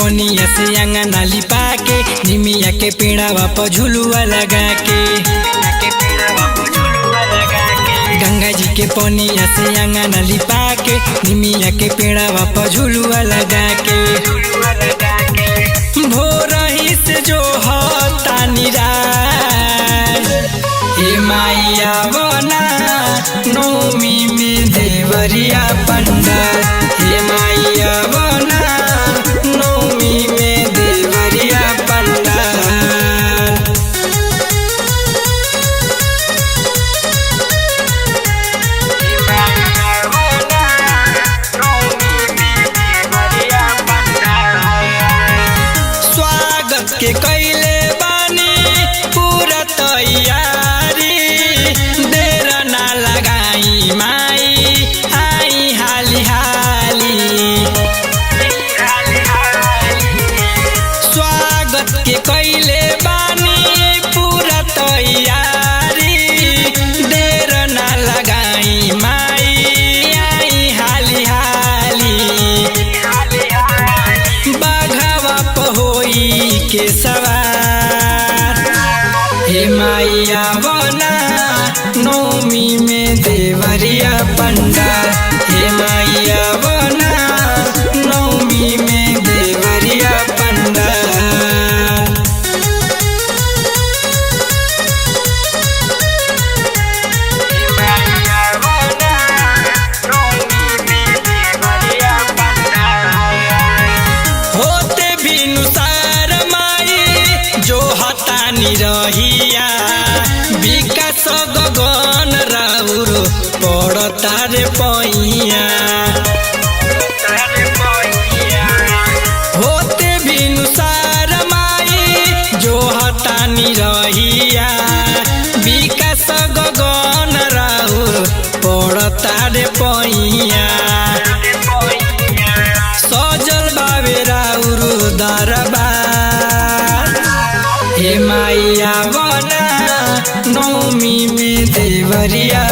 पनिया से अंगना लिपा के निमिया के पेड़ावा पर झुलुआ लगा के गंगा जी के पनिया से अंगना लिपा के निमिया के पेड़ावा पर झुलुआ लगा के भोरही से जो होता निराज हे माइया बना नौमी में देवरिया पंडाल हे माइया बना नौमी में देवरिया पंडाल। स्वागत के कैले बानी पूरा तैयारी देर ना लगाई माई आई हाली हाली स्वागत के कैले बानी पूरा तैयारी देर ना लगाई माई आई हाली हाली बाघवा पहोई के सवार हे माइया बना नौमी में देवरिया पंडाल हे माइया बना नौमी में देवरिया पंडाल। होते बिनुसार माई जो हतानी रहिया विकास गगन राउर पड़ता रे पैया होते बिनुसार माई जो हतानी रहिया विकास गगन राउर पड़ता रे पैया सजल बाबे राउर दरबार हे माइया बना नौमी में देवरिया